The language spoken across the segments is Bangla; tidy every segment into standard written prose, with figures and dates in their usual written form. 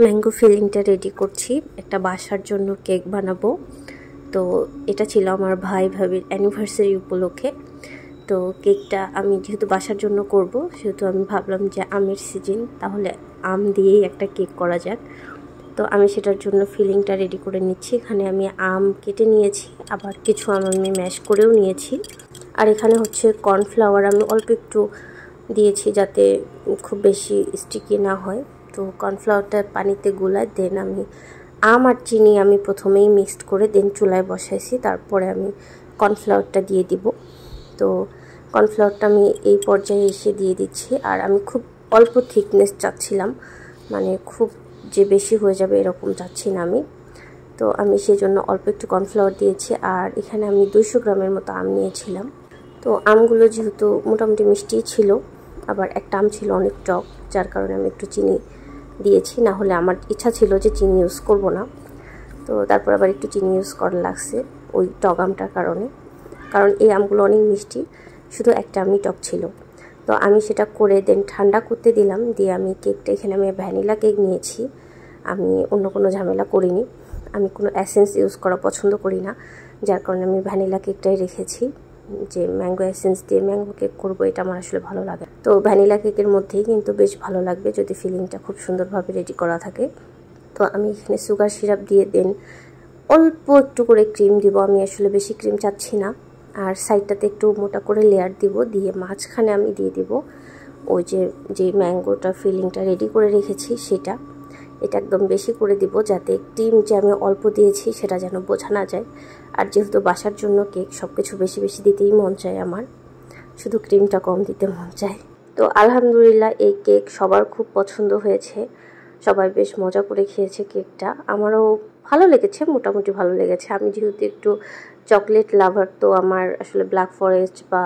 ম্যাঙ্গো ফিলিংটা রেডি করছি, একটা বাসার জন্য কেক বানাবো। তো এটা ছিল আমার ভাই ভাবির অ্যানিভার্সারি উপলক্ষে। তো কেকটা আমি যেহেতু বাসার জন্য করব, সেহেতু আমি ভাবলাম যে আমের সিজন, তাহলে আম দিয়েই একটা কেক করা যাক। তো আমি সেটার জন্য ফিলিংটা রেডি করে নিচ্ছি। এখানে আমি আম কেটে নিয়েছি, আবার কিছু আম আমি ম্যাশ করেও নিয়েছি। আর এখানে হচ্ছে কর্নফ্লাওয়ার আমি অল্প একটু দিয়েছি, যাতে খুব বেশি স্টিকি না হয়। তো কর্নফ্লাওয়ারটা পানিতে গুলায় দেন আমি আম আর চিনি আমি প্রথমেই মিক্সড করে দেন চুলায় বসাইছি, তারপরে আমি কর্নফ্লাওয়ারটা দিয়ে দিব। তো কর্নফ্লাওয়ারটা আমি এই পর্যায়ে এসে দিয়ে দিচ্ছি। আর আমি খুব অল্প থিকনেস চাচ্ছিলাম, মানে খুব যে বেশি হয়ে যাবে এরকম চাচ্ছি না আমি। তো আমি সেই জন্য অল্প একটু কর্নফ্লাওয়ার দিয়েছি। আর এখানে আমি 200 গ্রামের মতো আম নিয়েছিলাম। তো আমগুলো যেহেতু মোটামুটি মিষ্টি ছিল, আবার একটা আম ছিল অনেক টক, যার কারণে আমি একটু চিনি দিয়েছি। না হলে আমার ইচ্ছা ছিল যে চিনি ইউজ করব না, তো তারপর আবার একটু চিনি ইউজ করা লাগছে ওই টক আমটার কারণে, কারণ এই আমগুলো অনেক মিষ্টি, শুধু একটা আমই টক ছিল। তো আমি সেটা করে দেন ঠান্ডা করতে দিলাম। দিয়ে আমি কেকটা, এখানে আমি ভ্যানিলা কেক নিয়েছি, আমি অন্য কোনো ঝামেলা করিনি। আমি কোনো এসেন্স ইউজ করা পছন্দ করি না, যার কারণে আমি ভ্যানিলা কেকটাই রেখেছি, যে ম্যাঙ্গো এসেন্স দিয়ে ম্যাঙ্গো কেক করবো, এটা আমার আসলে ভালো লাগে। তো ভ্যানিলা কেকের মধ্যেই কিন্তু বেশ ভালো লাগবে যদি ফিলিংটা খুব সুন্দরভাবে রেডি করা থাকে। তো আমি এখানে সুগার সিরাপ দিয়ে দেন অল্প একটু করে ক্রিম দিব, আমি আসলে বেশি ক্রিম চাচ্ছি না। আর সাইডটাতে একটু মোটা করে লেয়ার দিব, দিয়ে মাঝখানে আমি দিয়ে দিব ওই যে ম্যাঙ্গোটা ফিলিংটা রেডি করে রেখেছি সেটা। এটা একদম বেশি করে দিব, যাতে ক্রিম যে আমি অল্প দিয়েছি সেটা যেন বোঝা না যায়। আর যেহেতু বাসার জন্য কেক, সব কিছু বেশি বেশি দিতেই মন চায় আমার, শুধু ক্রিমটা কম দিতে মন চায়। তো আলহামদুলিল্লাহ এই কেক সবার খুব পছন্দ হয়েছে, সবাই বেশ মজা করে খেয়েছে কেকটা। আমারও ভালো লেগেছে, মোটামুটি ভালো লেগেছে। আমি যেহেতু একটু চকলেট লাভার, তো আমার আসলে ব্ল্যাক ফরেস্ট বা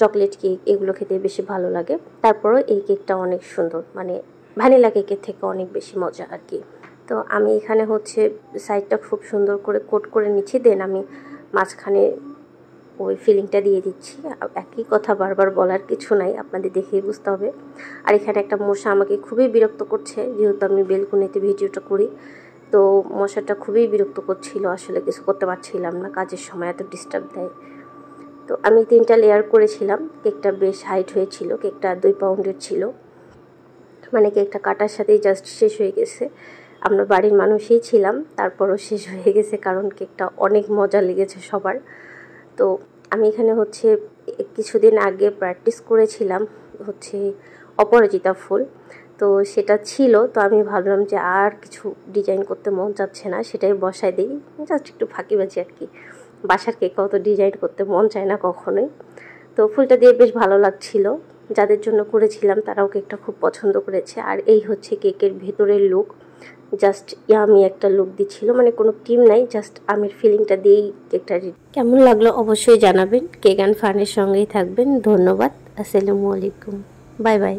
চকলেট কেক এগুলো খেতে বেশি ভালো লাগে। তারপরেও এই কেকটা অনেক সুন্দর, মানে ভ্যানিলা কেকের থেকে অনেক বেশি মজা আর কি। তো আমি এখানে হচ্ছে সাইডটা খুব সুন্দর করে কোট করে নিচ্ছি, দেন আমি মাঝখানে ওই ফিলিংটা দিয়ে দিচ্ছি। একই কথা বারবার বলার কিছু নাই, আপনাদের দেখেই বুঝতে হবে। আর এখানে একটা মশা আমাকে খুবই বিরক্ত করছে, যেহেতু আমি বেলকুনিতে ভিডিওটা করি। তো মশাটা খুবই বিরক্ত করছিল, আসলে কিছু করতে পারছিলাম না, কাজের সময় এত ডিস্টার্ব দেয়। তো আমি 3টা লেয়ার করেছিলাম, কেকটা বেশ হাইট হয়েছিল, কেকটা 2 পাউন্ডের ছিল, মানে কেকটা কাটার সাথেই জাস্ট শেষ হয়ে গেছে। আমরা বাড়ির মানুষই ছিলাম, তারপরও শেষ হয়ে গেছে, কারণ কেকটা অনেক মজা লেগেছে সবার। তো আমি এখানে হচ্ছে কিছুদিন আগে প্র্যাকটিস করেছিলাম হচ্ছে অপরাজিতা ফুল, তো সেটা ছিল। তো আমি ভাবলাম যে আর কিছু ডিজাইন করতে মন চাচ্ছে না, সেটাই বসায় দিই, জাস্ট একটু ফাঁকিবাজি আর কি। বাসার কেক অত ডিজাইন করতে মন চায় না কখনোই। তো ফুলটা দিয়ে বেশ ভালো লাগছিল, যাদের জন্য করেছিলাম তারাও কেকটা খুব পছন্দ করেছে। আর এই হচ্ছে কেকের ভেতরের লুক, জাস্ট ইয়ামি একটা লুক দিচ্ছিল, মানে কোনো ক্রিম নাই, জাস্ট আমের ফিলিংটা দিয়েই কেকটা। কেমন লাগলো অবশ্যই জানাবেন। কেক অ্যান্ড ফানের সঙ্গেই থাকবেন। ধন্যবাদ। আসসালামু আলাইকুম। Bye bye.